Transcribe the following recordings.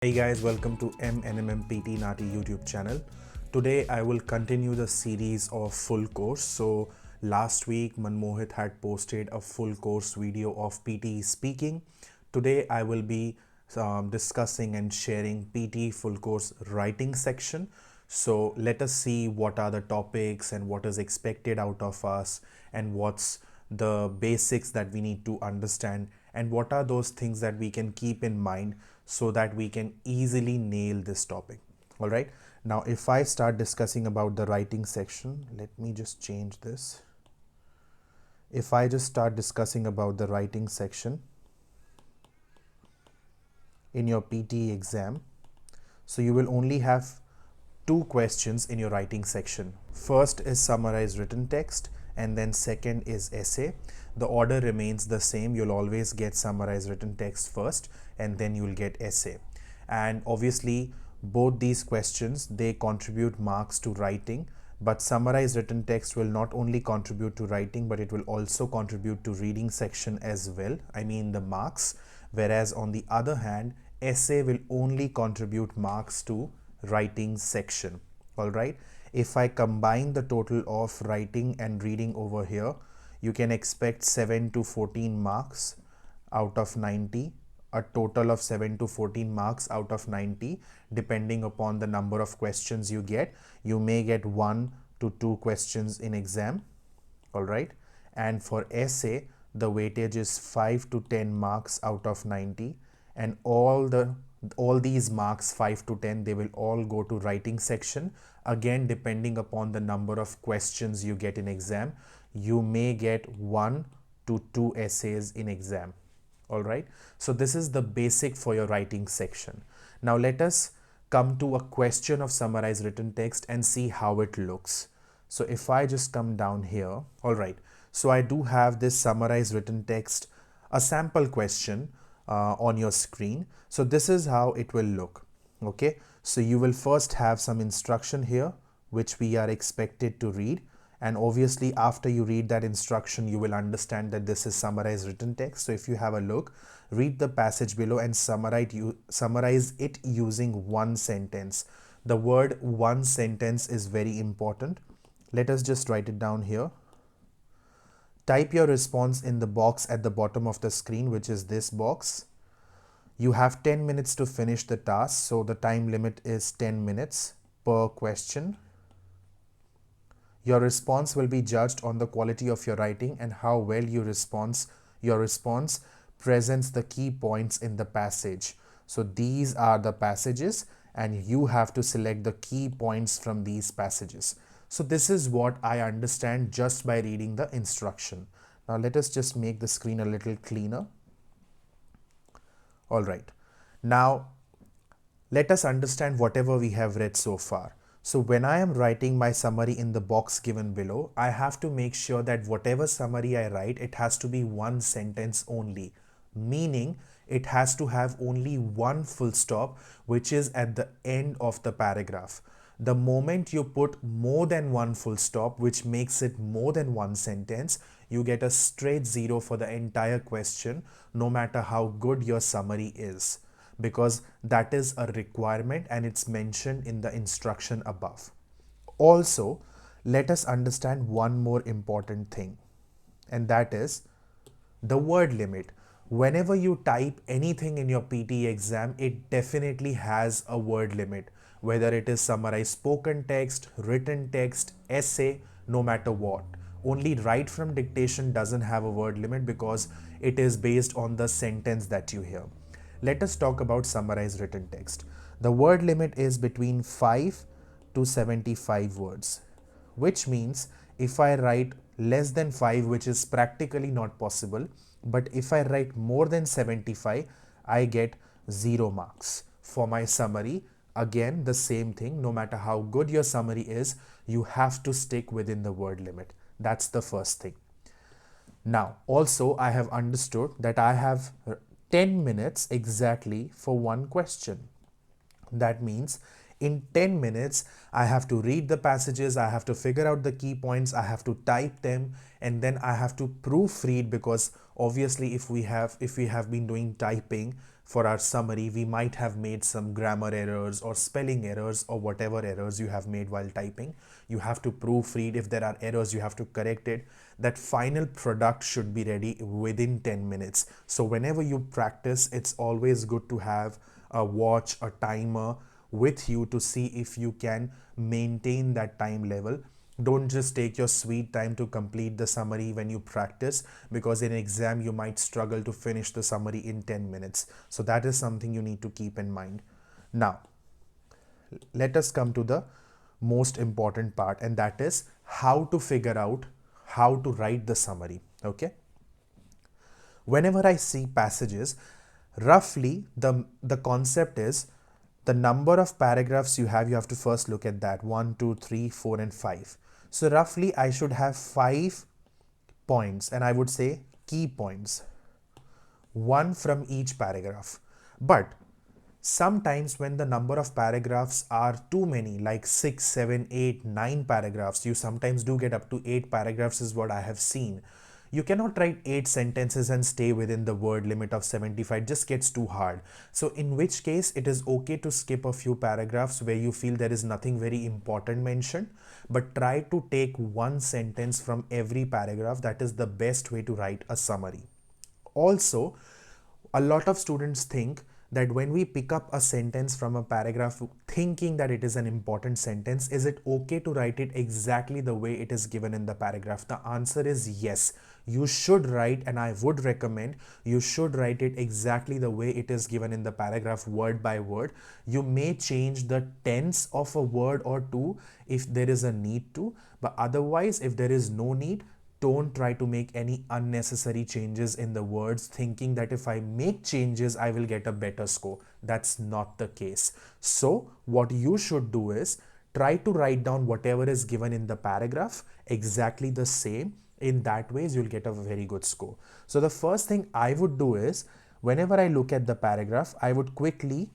Hey guys, welcome to MNMMPT NAATI YouTube channel. Today I will continue the series of full course. So last week Manmohit had posted a full course video of PTE speaking. Today I will be discussing and sharing PTE full course writing section. So let us see what are the topics and what is expected out of us and what's the basics that we need to understand and what are those things that we can keep in mind so that we can easily nail this topic. All right, now if I start discussing about the writing section, let me just change this. If I just start discussing about the writing section in your PTE exam, so you will only have two questions in your writing section. First is summarized written text and then second is essay. The order remains the same. You'll always get summarized written text first and then you'll get essay. And obviously both these questions, they contribute marks to writing, but summarized written text will not only contribute to writing, but it will also contribute to reading section as well. I mean the marks. Whereas on the other hand, essay will only contribute marks to writing section. All right, if I combine the total of writing and reading over here, you can expect 7 to 14 marks out of 90, a total of 7 to 14 marks out of 90, depending upon the number of questions you get. You may get 1 to 2 questions in exam. All right, and for essay the weightage is 5 to 10 marks out of 90, and all these marks 5 to 10, they will all go to writing section. Again, depending upon the number of questions you get in exam, you may get 1 to 2 essays in exam. All right, so this is the basic for your writing section. Now let us come to a question of summarized written text and see how it looks. So if I just come down here, all right, so I do have this summarized written text, a sample question on your screen. So this is how it will look. Okay, so you will first have some instruction here which we are expected to read, and obviously after you read that instruction you will understand that this is summarized written text. So if you have a look, read the passage below and summarize it using one sentence. The word one sentence is very important. Let us just write it down here. Type your response in the box at the bottom of the screen, which is this box. You have 10 minutes to finish the task, so the time limit is 10 minutes per question. Your response will be judged on the quality of your writing and how well your response presents the key points in the passage. So these are the passages and you have to select the key points from these passages. So this is what I understand just by reading the instruction. Now let us just make the screen a little cleaner. All right, now let us understand whatever we have read so far. So when I am writing my summary in the box given below, I have to make sure that whatever summary I write, it has to be one sentence only, meaning it has to have only one full stop, which is at the end of the paragraph. The moment you put more than one full stop, which makes it more than one sentence, you get a straight 0 for the entire question, no matter how good your summary is, because that is a requirement and it's mentioned in the instruction above. Also, let us understand one more important thing, and that is the word limit. Whenever you type anything in your PTE exam, it definitely has a word limit, whether it is summarized spoken text, written text, essay, no matter what. Only write from dictation doesn't have a word limit because it is based on the sentence that you hear. Let us talk about summarized written text. The word limit is between 5 to 75 words, which means if I write less than 5, which is practically not possible, but if I write more than 75, I get 0 marks. For my summary, again the same thing, no matter how good your summary is, you have to stick within the word limit. That's the first thing. Now, also I have understood that I have 10 minutes exactly for one question. That means in 10 minutes, I have to read the passages, I have to figure out the key points, I have to type them, and then I have to proofread, because obviously if we have been doing typing for our summary, we might have made some grammar errors or spelling errors or whatever errors you have made while typing. You have to proofread. If there are errors, you have to correct it. That final product should be ready within 10 minutes. So whenever you practice, it's always good to have a watch, a timer with you to see if you can maintain that time level. Don't just take your sweet time to complete the summary when you practice, because in exam you might struggle to finish the summary in 10 minutes. So that is something you need to keep in mind. Now, let us come to the most important part, and that is how to figure out how to write the summary. Okay. Whenever I see passages, roughly the concept is the number of paragraphs you have to first look at that 1, 2, 3, 4, and 5. So roughly I should have 5 points, and I would say key points, one from each paragraph. But sometimes when the number of paragraphs are too many, like 6, 7, 8, 9 paragraphs, you sometimes do get up to 8 paragraphs is what I have seen. You cannot write 8 sentences and stay within the word limit of 75. It just gets too hard. So in which case it is okay to skip a few paragraphs where you feel there is nothing very important mentioned, but try to take one sentence from every paragraph. That is the best way to write a summary. Also, a lot of students think that when we pick up a sentence from a paragraph thinking that it is an important sentence, is it okay to write it exactly the way it is given in the paragraph? The answer is yes. You should write, and I would recommend you should write it exactly the way it is given in the paragraph, word by word. You may change the tense of a word or two if there is a need to, but otherwise, if there is no need, don't try to make any unnecessary changes in the words, thinking that if I make changes, I will get a better score. That's not the case. So what you should do is try to write down whatever is given in the paragraph exactly the same. In that way, you'll get a very good score. So the first thing I would do is, whenever I look at the paragraph, I would quickly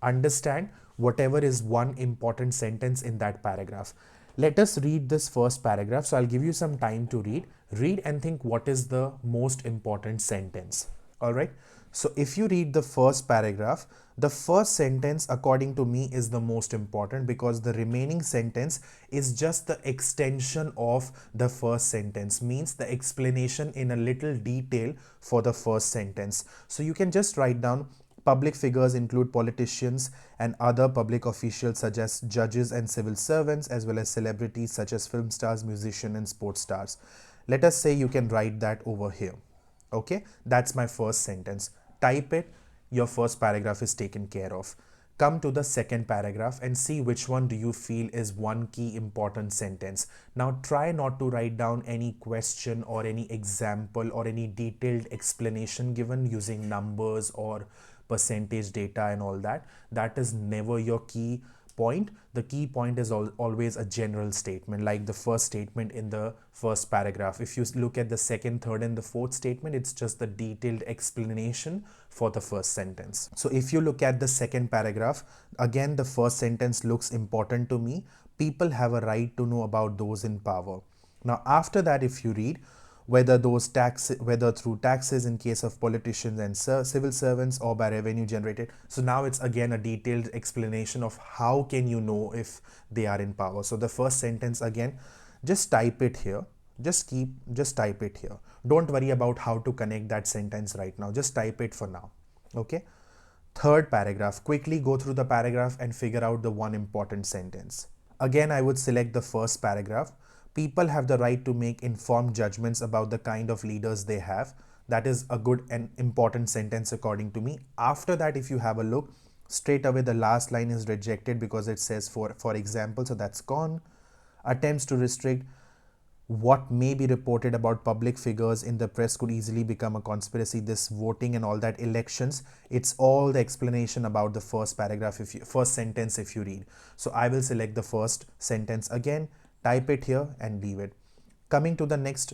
understand whatever is one important sentence in that paragraph. Let us read this first paragraph. So I'll give you some time to read. Read and think what is the most important sentence. All right. So if you read the first paragraph, the first sentence according to me is the most important, because the remaining sentence is just the extension of the first sentence, means the explanation in a little detail for the first sentence. So you can just write down public figures include politicians and other public officials such as judges and civil servants, as well as celebrities such as film stars, musicians, and sports stars. Let us say you can write that over here. Okay, that's my first sentence. Type it. Your first paragraph is taken care of. Come to the second paragraph and see which one do you feel is one key important sentence. Now try not to write down any question or any example or any detailed explanation given using numbers or percentage data and all that. That is never your key point. The key point is always a general statement, like the first statement in the first paragraph. If you look at the second, third, and the fourth statement, it's just the detailed explanation for the first sentence. So if you look at the second paragraph, again, the first sentence looks important to me. People have a right to know about those in power. Now, after that, if you read, whether through taxes in case of politicians and civil servants, or by revenue generated. So now it's again a detailed explanation of how can you know if they are in power. So the first sentence, again, just type it here. Just type it here. Don't worry about how to connect that sentence right now. Just type it for now. Okay. Third paragraph, quickly go through the paragraph and figure out the one important sentence. Again, I would select the first paragraph. People have the right to make informed judgments about the kind of leaders they have. That is a good and important sentence according to me. After that, if you have a look, straight away the last line is rejected because it says for example, so that's gone. Attempts to restrict what may be reported about public figures in the press could easily become a conspiracy. This voting and all that, elections, it's all the explanation about the first paragraph, first sentence if you read. So I will select the first sentence again, type it here and leave it. Coming to the next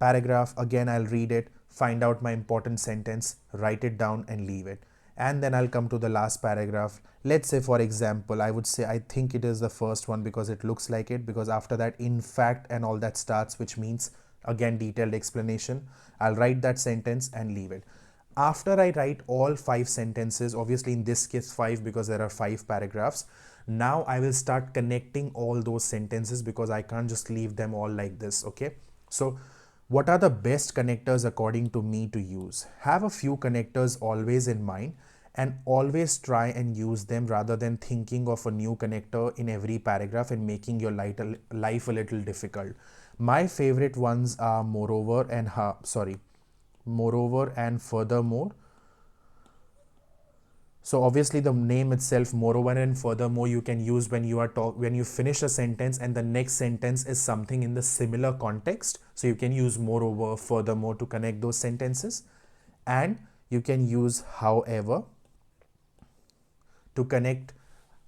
paragraph, again I'll read it, find out my important sentence, write it down and leave it. And then I'll come to the last paragraph. Let's say, for example, I would say I think it is the first one because it looks like it, because after that, in fact, and all that starts, which means again detailed explanation. I'll write that sentence and leave it. After I write all 5 sentences, obviously in this case 5 because there are 5 paragraphs, now I will start connecting all those sentences because I can't just leave them all like this, okay? So what are the best connectors according to me to use? Have a few connectors always in mind and always try and use them rather than thinking of a new connector in every paragraph and making your life a little difficult. My favorite ones are moreover and furthermore. So obviously the name itself, moreover and furthermore, you can use when you finish a sentence and the next sentence is something in the similar context. So you can use moreover, furthermore to connect those sentences, and you can use however to connect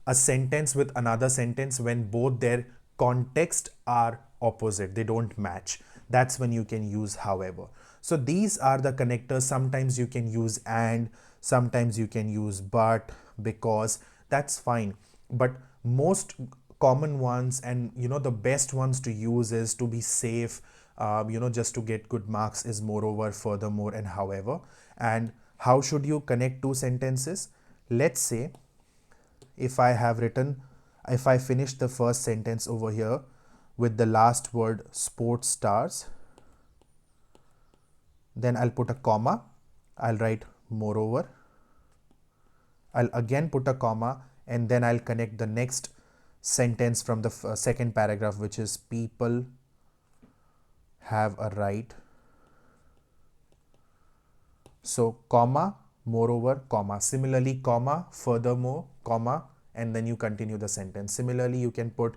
a sentence with another sentence when both their context are opposite, they don't match. That's when you can use however. So these are the connectors. Sometimes you can use and, sometimes you can use but, because, that's fine. But most common ones and the best ones to use is to be safe, just to get good marks, is moreover, furthermore and however. And how should you connect two sentences? Let's say if I finish the first sentence over here with the last word sports stars, then I'll put a comma, I'll write moreover, I'll again put a comma, and then I'll connect the next sentence from the second paragraph, which is people have a right. So comma, moreover, comma. Similarly, comma, furthermore, comma, and then you continue the sentence. Similarly, you can put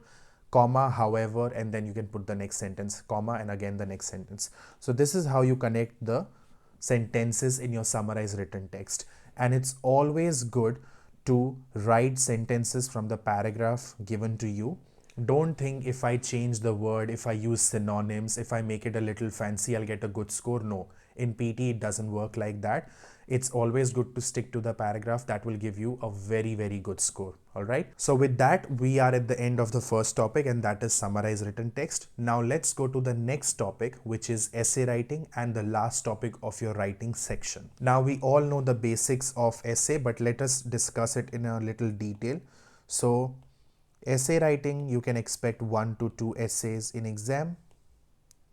comma, however, and then you can put the next sentence, comma, and again the next sentence. So this is how you connect the sentences in your summarized written text. And it's always good to write sentences from the paragraph given to you. Don't think if I change the word, if I use synonyms, if I make it a little fancy, I'll get a good score. No, in PT it doesn't work like that. It's always good to stick to the paragraph. That will give you a very, very good score. All right. So with that, we are at the end of the first topic, and that is summarize written text. Now let's go to the next topic, which is essay writing, and the last topic of your writing section. Now we all know the basics of essay, but let us discuss it in a little detail. So essay writing, you can expect 1 to 2 essays in exam.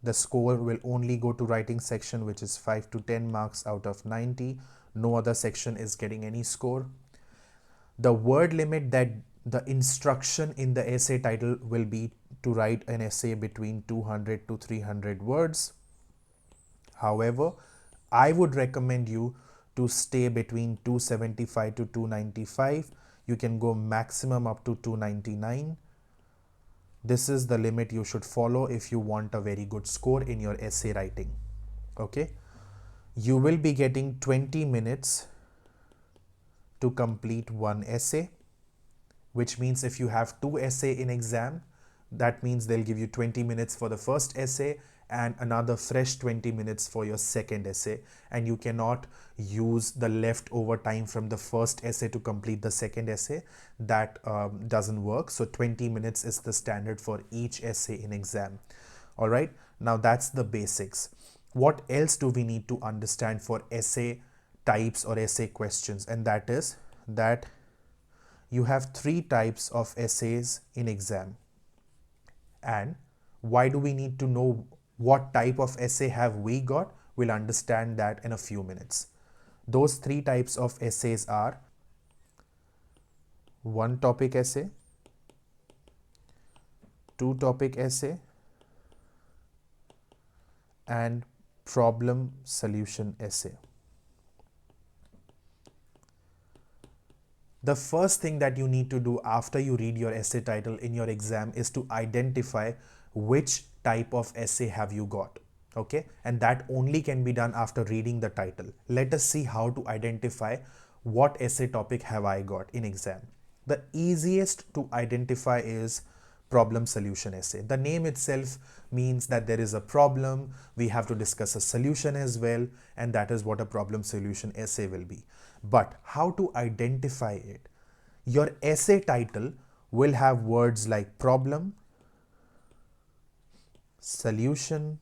The score will only go to writing section, which is 5 to 10 marks out of 90. No other section is getting any score. The word limit, that the instruction in the essay title will be to write an essay between 200 to 300 words. However, I would recommend you to stay between 275 to 295. You can go maximum up to 299. This is the limit you should follow if you want a very good score in your essay writing. Okay. You will be getting 20 minutes to complete one essay, which means if you have 2 essays in exam, that means they'll give you 20 minutes for the first essay and another fresh 20 minutes for your second essay, and you cannot use the leftover time from the first essay to complete the second essay. That doesn't work. So 20 minutes is the standard for each essay in exam. All right, now that's the basics. What else do we need to understand for essay types or essay questions? And that is that you have 3 types of essays in exam. And why do we need to know what type of essay have we got? We'll understand that in a few minutes. Those 3 types of essays are one topic essay, 2 topic essay, and problem solution essay. The first thing that you need to do after you read your essay title in your exam is to identify which type of essay have you got. Okay, and that only can be done after reading the title. Let us see how to identify what essay topic have I got in exam. The easiest to identify is problem solution essay. The name itself means that there is a problem, we have to discuss a solution as well, and that is what a problem solution essay will be. But how to identify it? Your essay title will have words like problem, solution,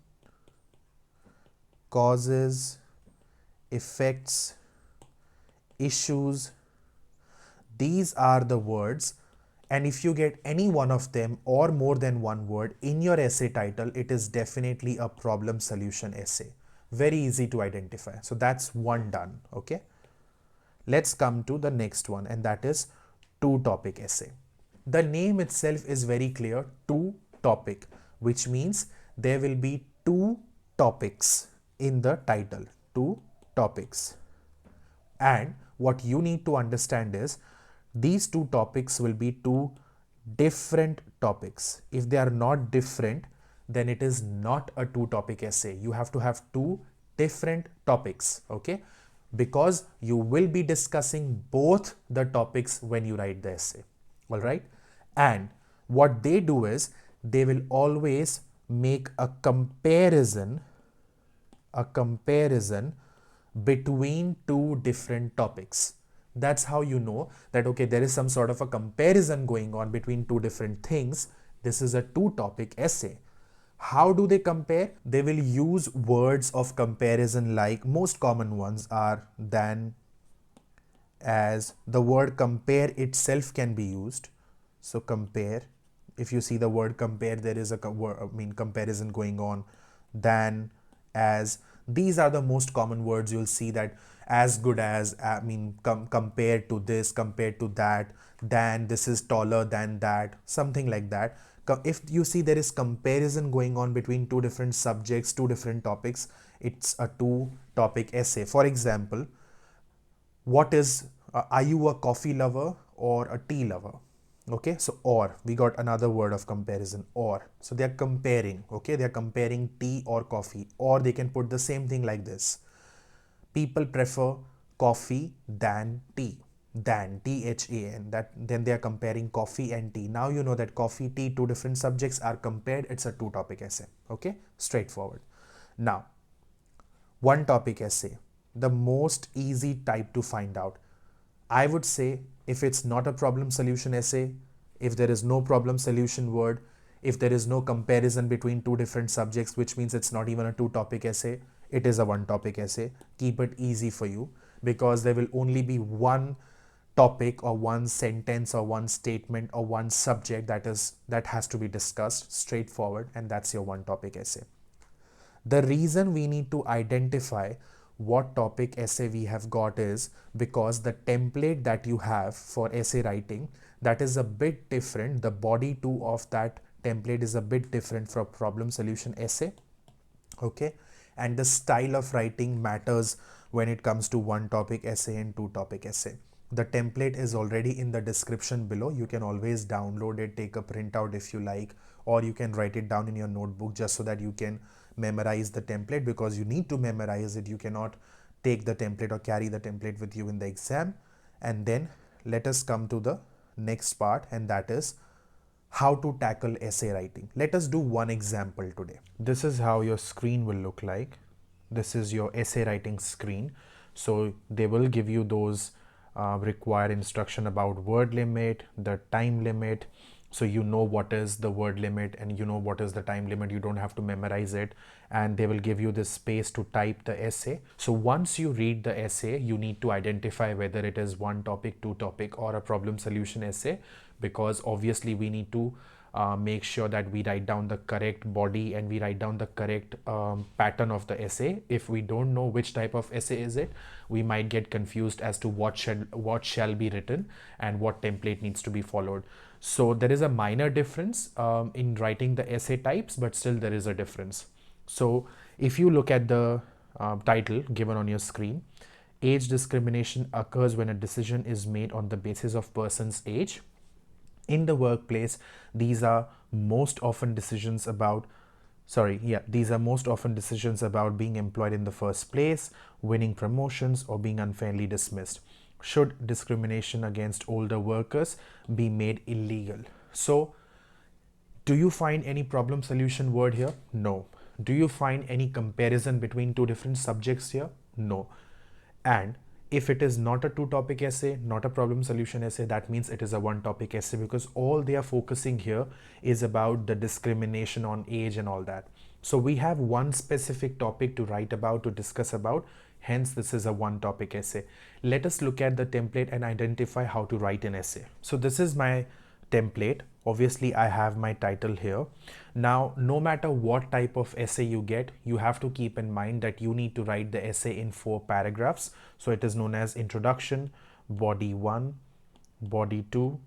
causes, effects, issues. These are the words, and if you get any one of them or more than one word in your essay title, it is definitely a problem solution essay. Very easy to identify. So that's one done. Okay. Let's come to the next one, and that is two topic essay. The name itself is very clear, two topic, which means there will be two topics in the title, two topics. And what you need to understand is these two topics will be two different topics. If they are not different, then it is not a two topic essay. You have to have two different topics, okay? Because you will be discussing both the topics when you write the essay, all right? And what they do is they will always make a comparison between two different topics. That's how you know that, okay, there is some sort of a comparison going on between two different things. This is a two topic essay. How do they compare? They will use words of comparison, like most common ones are than, as. The word compare itself can be used. So compare, if you see the word compare, there is a comparison going on. Than, as. These are the most common words. You'll see that as good as, compared to this, compared to that, than, this is taller than that, something like that. If you see there is comparison going on between two different subjects, two different topics, it's a two topic essay. For example, what is, are you a coffee lover or a tea lover? Okay, so or, we got another word of comparison, or. So they are comparing, okay, they are comparing tea or coffee, or they can put the same thing like this. People prefer coffee than tea, than, THAN, that then they are comparing coffee and tea. Now you know that coffee, tea, two different subjects are compared. It's a two topic essay, okay, straightforward. Now, one topic essay, the most easy type to find out. I would say if it's not a problem solution essay, if there is no problem solution word, if there is no comparison between two different subjects, which means it's not even a two topic essay, it is a one topic essay. Keep it easy for you, because there will only be one topic or one sentence or one statement or one subject that has to be discussed, straightforward, and that's your one topic essay. The reason we need to identify what topic essay we have got is because the template that you have for essay writing, that is a bit different. The body too of that template is a bit different from problem solution essay, okay? And the style of writing matters when it comes to one topic essay and two topic essay. The template is already in the description below. You can always download it, take a printout if you like, or you can write it down in your notebook just so that you can memorize the template, because you need to memorize it. You cannot take the template or carry the template with you in the exam. And then let us come to the next part, and that is how to tackle essay writing. Let us do one example today. This is how your screen will look like. This is your essay writing screen. So they will give you those required instruction about word limit, the time limit. So you know what is the word limit and you know what is the time limit. You don't have to memorize it, and they will give you this space to type the essay. So once you read the essay, you need to identify whether it is one topic, two topic, or a problem solution essay, because obviously we need to make sure that we write down the correct body and we write down the correct pattern of the essay. If we don't know which type of essay is it, we might get confused as to what shall be written and what template needs to be followed. So there is a minor difference in writing the essay types, but still there is a difference. So if you look at the title given on your screen, age discrimination occurs when a decision is made on the basis of person's age. In the workplace, these are most often decisions about being employed in the first place, winning promotions, or being unfairly dismissed. Should discrimination against older workers be made illegal? So, do you find any problem solution word here? No. Do you find any comparison between two different subjects here? No. And if it is not a two topic essay, not a problem solution essay, that means it is a one topic essay, because all they are focusing here is about the discrimination on age and all that. So we have one specific topic to write about, to discuss about, Hence, this is a one topic essay. Let us look at the template and identify how to write an essay. So this is my template. Obviously, I have my title here. Now, no matter what type of essay you get, you have to keep in mind that you need to write the essay in 4 paragraphs. So it is known as introduction, body 1, body 2,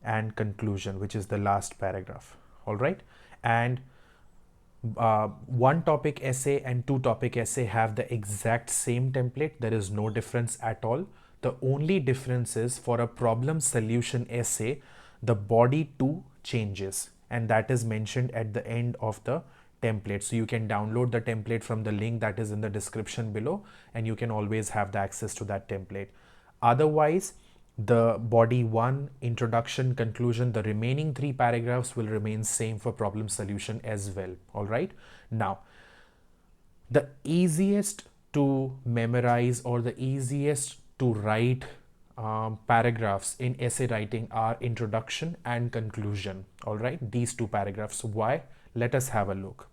and conclusion, which is the last paragraph. All right. And one topic essay and two topic essay have the exact same template. There is no difference at all. The only difference is for a problem solution essay, the body 2 changes, and that is mentioned at the end of the template. So you can download the template from the link that is in the description below, and you can always have the access to that template. Otherwise, the body 1, introduction, conclusion, the remaining 3 paragraphs will remain same for problem solution as well. All right. Now, the easiest to memorize or the easiest to write paragraphs in essay writing are introduction and conclusion. All right. These 2 paragraphs. Why? Let us have a look.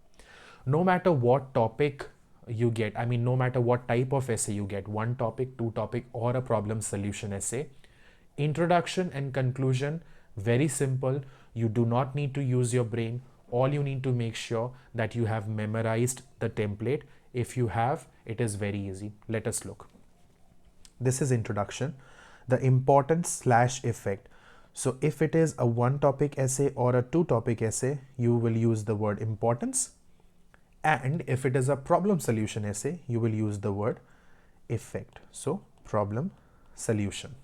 No matter what topic you get, I mean, no matter what type of essay you get, one topic, two topic, or a problem solution essay, introduction and conclusion, very simple. You do not need to use your brain. All you need to make sure that you have memorized the template. If you have, it is very easy. Let us look. This is introduction, the importance / effect. So if it is a one topic essay or a two topic essay, you will use the word importance. And if it is a problem solution essay, you will use the word effect. So problem solution.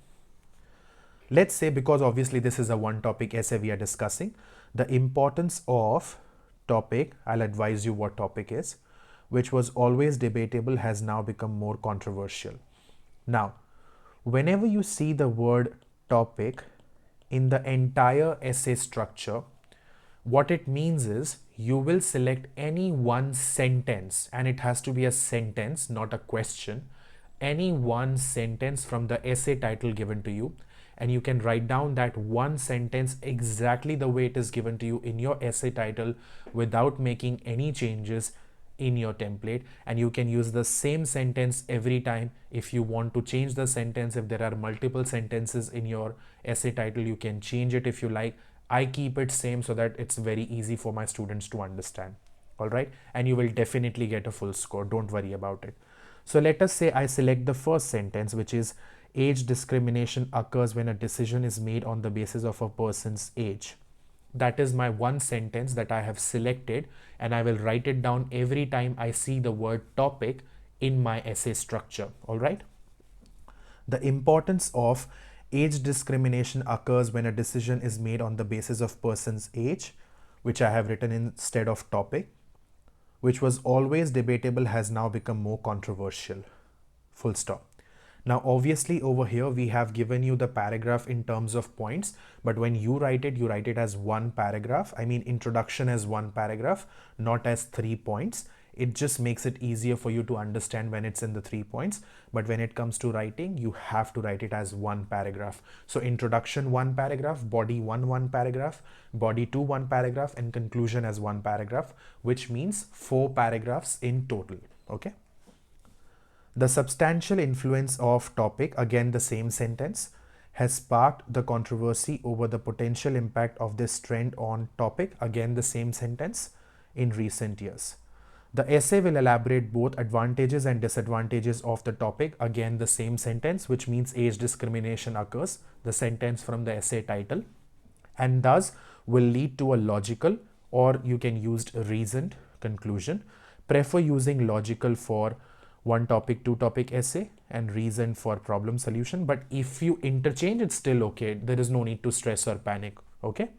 Let's say, because obviously this is a one topic essay we are discussing, the importance of topic, I'll advise you what topic is, which was always debatable has now become more controversial. Now, whenever you see the word topic in the entire essay structure, what it means is you will select any one sentence, and it has to be a sentence, not a question, any one sentence from the essay title given to you, and you can write down that one sentence exactly the way it is given to you in your essay title without making any changes in your template. And you can use the same sentence every time. If you want to change the sentence, if there are multiple sentences in your essay title, you can change it if you like. I keep it same so that it's very easy for my students to understand. All right. And you will definitely get a full score. Don't worry about it. So let us say I select the first sentence, which is age discrimination occurs when a decision is made on the basis of a person's age. That is my one sentence that I have selected, and I will write it down every time I see the word topic in my essay structure. All right. The importance of age discrimination occurs when a decision is made on the basis of person's age, which I have written instead of topic, which was always debatable has now become more controversial. Full stop. Now, obviously over here, we have given you the paragraph in terms of points, but when you write it as one paragraph. I mean, introduction as one paragraph, not as 3 points. It just makes it easier for you to understand when it's in the 3 points. But when it comes to writing, you have to write it as one paragraph. So introduction, one paragraph, body 1, one paragraph, body 2, one paragraph, and conclusion as one paragraph, which means 4 paragraphs in total. Okay. The substantial influence of topic, again the same sentence, has sparked the controversy over the potential impact of this trend on topic, again the same sentence, in recent years. The essay will elaborate both advantages and disadvantages of the topic, again the same sentence, which means age discrimination occurs, the sentence from the essay title, and thus will lead to a logical, or you can use reasoned conclusion. Prefer using logical for one topic, two topic essay, and reason for problem solution. But if you interchange, it's still okay. There is no need to stress or panic. Okay.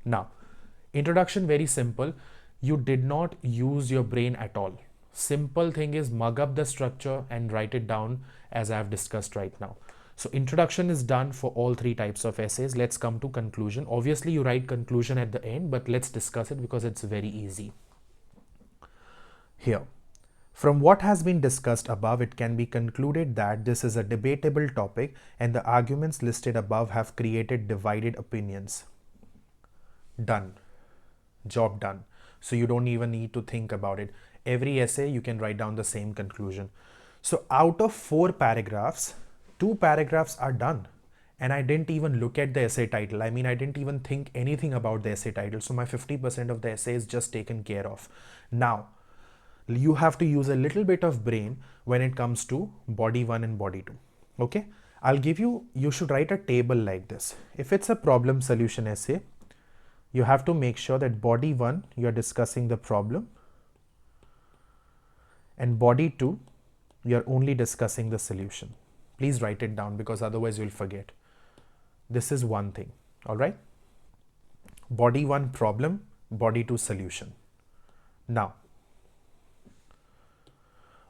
Now, introduction, very simple. You did not use your brain at all. Simple thing is mug up the structure and write it down as I have discussed right now. So introduction is done for all 3 types of essays. Let's come to conclusion. Obviously, you write conclusion at the end, but let's discuss it because it's very easy. Here. From what has been discussed above, it can be concluded that this is a debatable topic and the arguments listed above have created divided opinions. Done. Job done. So you don't even need to think about it. Every essay, you can write down the same conclusion. So out of 4 paragraphs, 2 paragraphs are done. And I didn't even look at the essay title. I mean, I didn't even think anything about the essay title. So my 50% of the essay is just taken care of. Now, you have to use a little bit of brain when it comes to body 1 and body 2. Okay? You should write a table like this. If it's a problem solution essay, you have to make sure that body 1, you're discussing the problem, and body 2, you're only discussing the solution. Please write it down because otherwise you'll forget. This is one thing, all right? Body 1 problem, body 2 solution. Now,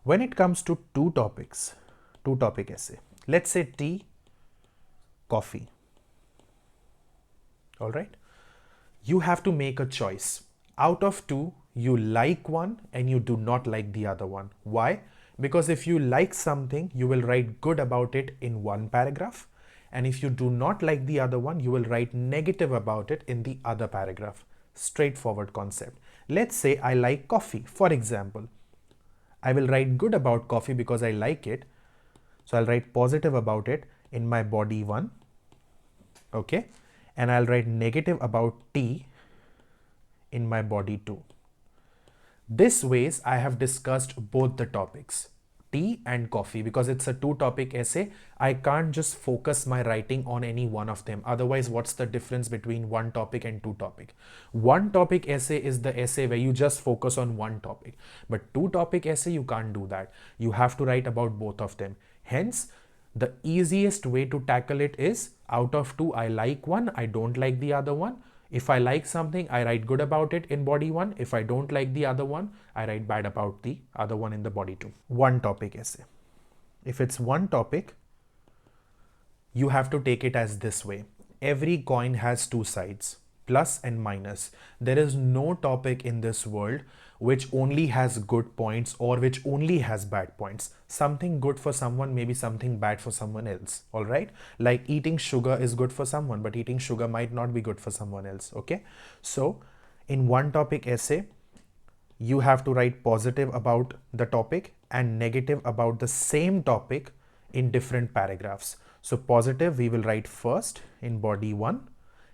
when it comes to two topic essay, let's say tea, coffee, all right? You have to make a choice. Out of 2, you like one and you do not like the other one. Why? Because if you like something, you will write good about it in one paragraph. And if you do not like the other one, you will write negative about it in the other paragraph. Straightforward concept. Let's say I like coffee, for example. I will write good about coffee because I like it. So I'll write positive about it in my body 1. Okay. And I'll write negative about tea in my body 2. This ways I have discussed both the topics, tea and coffee, because it's a 2-topic essay. I can't just focus my writing on any one of them. Otherwise, what's the difference between 1 topic and 2-topic? 1-topic essay is the essay where you just focus on one topic. But 2-topic essay, you can't do that. You have to write about both of them. Hence, the easiest way to tackle it is out of 2, I like one, I don't like the other one. If I like something, I write good about it in body 1. If I don't like the other one, I write bad about the other one in the body 2. 1-topic essay. If it's 1 topic, you have to take it as this way. Every coin has 2 sides, plus and minus. There is no topic in this world which only has good points or which only has bad points. Something good for someone may be something bad for someone else, all right? Like eating sugar is good for someone, but eating sugar might not be good for someone else, okay? So in 1-topic essay, you have to write positive about the topic and negative about the same topic in different paragraphs. So positive we will write first in body 1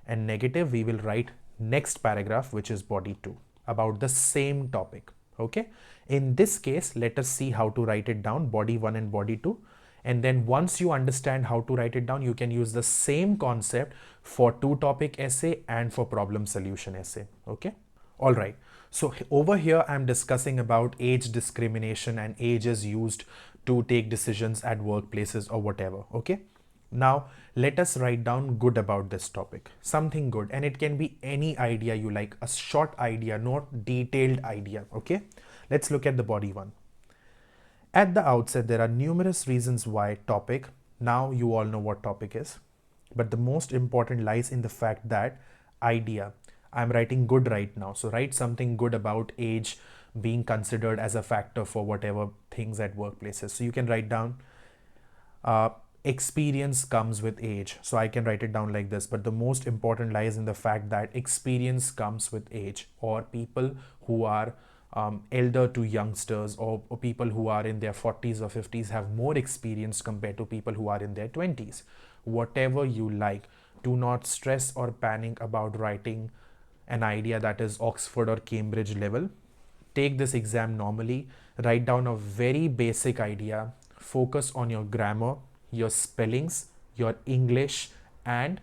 and negative we will write next paragraph, which is body 2, about the same topic. Okay, in this case, let us see how to write it down, body 1 and body 2. And then once you understand how to write it down, you can use the same concept for 2-topic essay and for problem solution essay. Okay, all right. So over here I'm discussing about age discrimination and age is used to take decisions at workplaces or whatever. Okay, now let us write down good about this topic, something good, and it can be any idea you like, a short idea, not detailed idea. Okay, let's look at the body 1. At the outset, there are numerous reasons why topic. Now you all know what topic is, but the most important lies in the fact that idea. I'm writing good right now, so write something good about age being considered as a factor for whatever things at workplaces. So you can write down experience comes with age. So I can write it down like this, but the most important lies in the fact that experience comes with age, or people who are elder to youngsters, or people who are in their 40s or 50s have more experience compared to people who are in their 20s. Whatever you like, do not stress or panic about writing an idea that is Oxford or Cambridge level. Take this exam normally, write down a very basic idea, focus on your grammar, your spellings, your English, and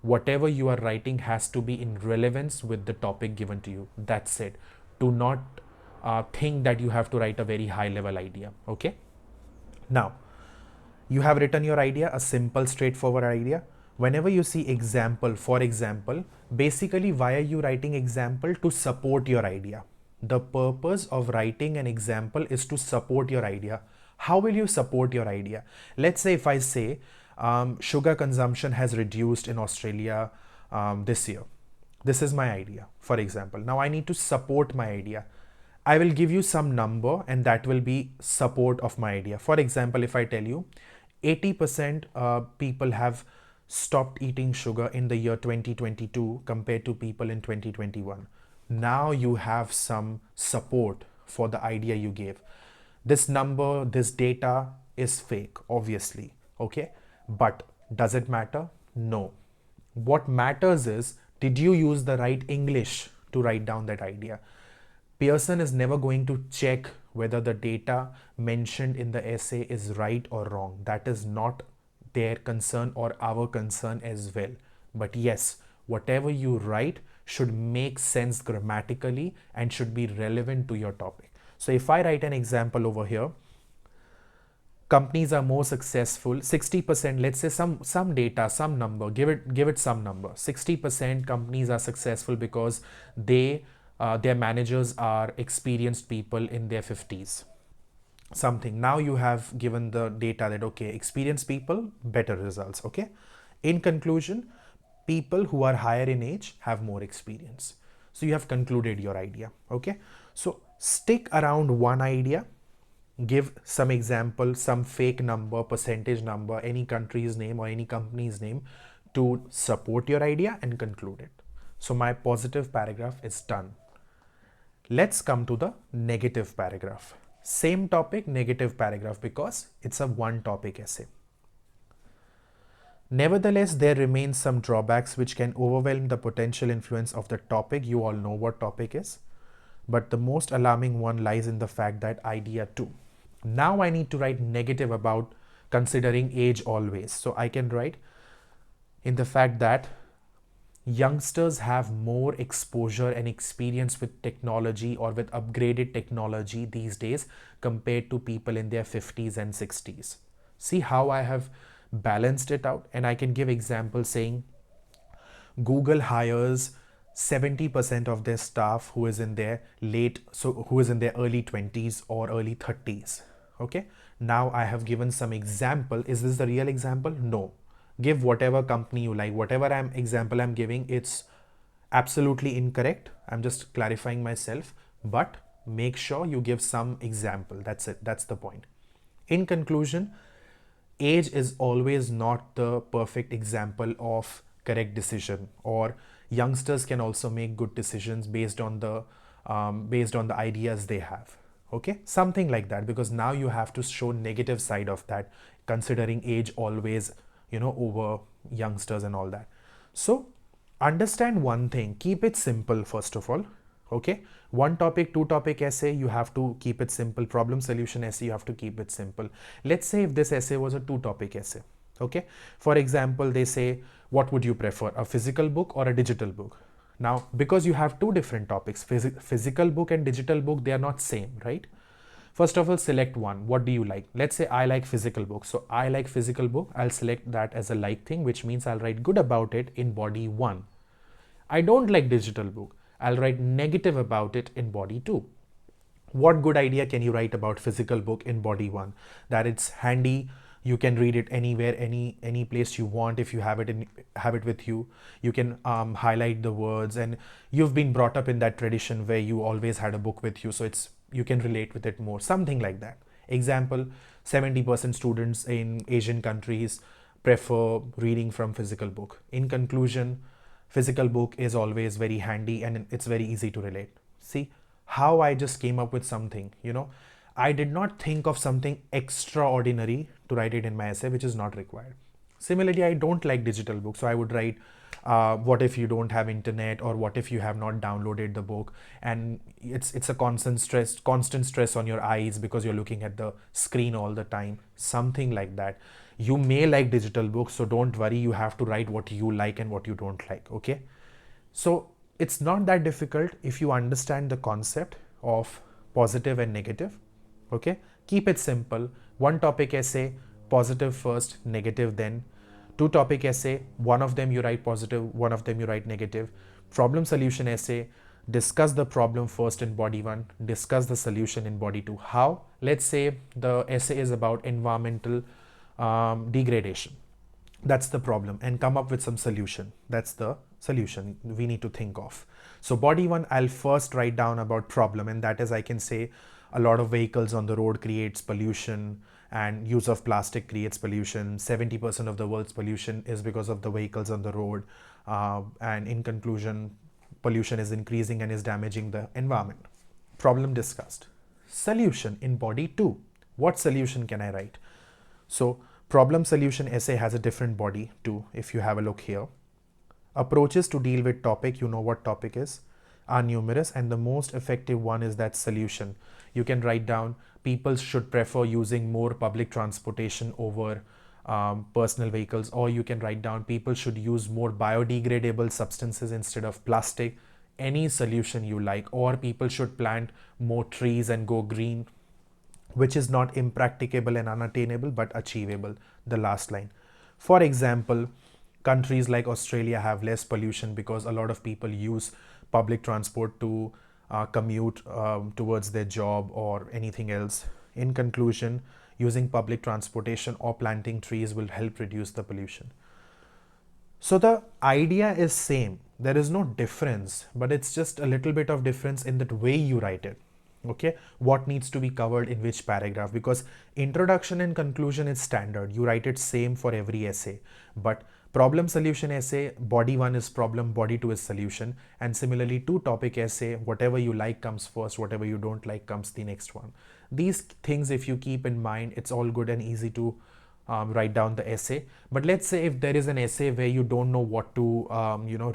whatever you are writing has to be in relevance with the topic given to you. That's it. Do not think that you have to write a very high level idea. Okay, now you have written your idea, a simple straightforward idea. Whenever you see example, for example, basically why are you writing example? To support your idea. The purpose of writing an example is to support your idea. How will you support your idea? Let's say if I say sugar consumption has reduced in Australia this year. This is my idea, for example. Now I need to support my idea. I will give you some number and that will be support of my idea. For example, if I tell you 80% people have stopped eating sugar in the year 2022 compared to people in 2021. Now you have some support for the idea you gave. This number, this data is fake, obviously. Okay, but does it matter? No. What matters is, did you use the right English to write down that idea? Pearson is never going to check whether the data mentioned in the essay is right or wrong. That is not their concern or our concern as well. But yes, whatever you write should make sense grammatically and should be relevant to your topic. So if I write an example over here, companies are more successful 60%, let's say some data, some number, give it some number. 60% companies are successful because they their managers are experienced people in their 50s, something. Now you have given the data that okay, experienced people, better results. Okay, in conclusion, people who are higher in age have more experience. So you have concluded your idea. Okay, so stick around one idea, give some example, some fake number, percentage number, any country's name or any company's name to support your idea, and conclude it. So my positive paragraph is done. Let's come to the negative paragraph. Same topic, negative paragraph, because it's a one topic essay. Nevertheless, there remains some drawbacks which can overwhelm the potential influence of the topic. You all know what topic is. But the most alarming one lies in the fact that idea 2. Now I need to write negative about considering age always. So I can write in the fact that youngsters have more exposure and experience with technology or with upgraded technology these days compared to people in their 50s and 60s. See how I have balanced it out, and I can give examples saying Google hires 70% of their staff who is in their early 20s or early 30s. Okay, now I have given some example. Is this the real example? No. Give whatever company you like. Whatever example I'm giving, it's absolutely incorrect. I'm just clarifying myself, but make sure you give some example. That's it. That's the point. In conclusion, age is always not the perfect example of correct decision, or youngsters can also make good decisions based on the ideas they have. Okay, something like that, because now you have to show negative side of that, considering age always, over youngsters and all that. So understand one thing, keep it simple first of all. Okay, one topic, two topic essay, you have to keep it simple. Problem solution essay, you have to keep it simple. Let's say if this essay was a two topic essay. Okay, for example, they say, what would you prefer, a physical book or a digital book? Now, because you have two different topics, physical book and digital book, they are not same, right? First of all, select one. What do you like? Let's say I like physical book. So I like physical book. I'll select that as a like thing, which means I'll write good about it in body 1. I don't like digital book. I'll write negative about it in body 2. What good idea can you write about physical book in body 1? That it's handy, you can read it anywhere, any place you want. If you have it with you, you can highlight the words, and you've been brought up in that tradition where you always had a book with you, so you can relate with it more, something like that. Example, 70% students in Asian countries prefer reading from physical book. In conclusion, physical book is always very handy and it's very easy to relate. See how I just came up with something, I did not think of something extraordinary to write it in my essay, which is not required. Similarly, I don't like digital books, so I would write, what if you don't have internet, or what if you have not downloaded the book and it's a constant stress on your eyes because you're looking at the screen all the time, something like that. You may like digital books, so don't worry, you have to write what you like and what you don't like. Okay, so it's not that difficult if you understand the concept of positive and negative. Okay, keep it simple. One topic essay, positive first, negative then. Two topic essay, one of them you write positive, one of them you write negative. Problem solution essay, discuss the problem first in body 1, discuss the solution in body 2. How? Let's say the essay is about environmental degradation. That's the problem, and come up with some solution. That's the solution we need to think of. So body 1, I'll first write down about problem, and that is, I can say, a lot of vehicles on the road creates pollution, and use of plastic creates pollution. 70% of the world's pollution is because of the vehicles on the road, and in conclusion, pollution is increasing and is damaging the environment. Problem discussed. solution in body 2. What solution can I write? So problem solution essay has a different body too, if you have a look here. Approaches to deal with topic, you know what topic is, are numerous, and the most effective one is that solution. You can write down people should prefer using more public transportation over personal vehicles, or you can write down people should use more biodegradable substances instead of plastic. Any solution you like, or people should plant more trees and go green, which is not impracticable and unattainable but achievable, the last line. For example, countries like Australia have less pollution because a lot of people use public transport to commute towards their job or anything else. In conclusion, using public transportation or planting trees will help reduce the pollution. So the idea is same. There is no difference, but it's just a little bit of difference in the way you write it. Okay, what needs to be covered in which paragraph, because introduction and conclusion is standard. You write it same for every essay, but problem solution essay, body 1 is problem, body 2 is solution, and similarly two topic essay, whatever you like comes first, whatever you don't like comes the next one. These things if you keep in mind, it's all good and easy to write down the essay. But let's say if there is an essay where you don't know what to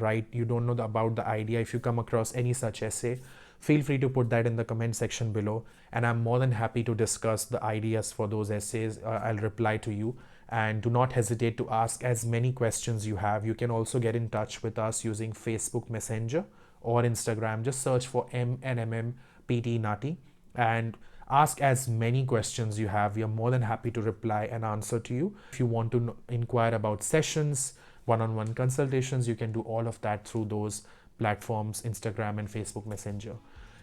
write, you don't know about the idea, if you come across any such essay, feel free to put that in the comment section below, and I'm more than happy to discuss the ideas for those essays. I'll reply to you, and do not hesitate to ask as many questions you have. You can also get in touch with us using Facebook Messenger or Instagram. Just search for MNMM PTE NAATI and ask as many questions you have. We are more than happy to reply and answer to you. If you want to inquire about sessions, one-on-one consultations, you can do all of that through those platforms, Instagram and Facebook Messenger.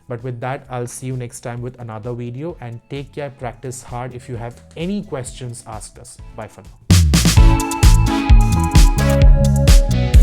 But with that, I'll see you next time with another video, and take care, practice hard. If you have any questions, ask us. Bye for now.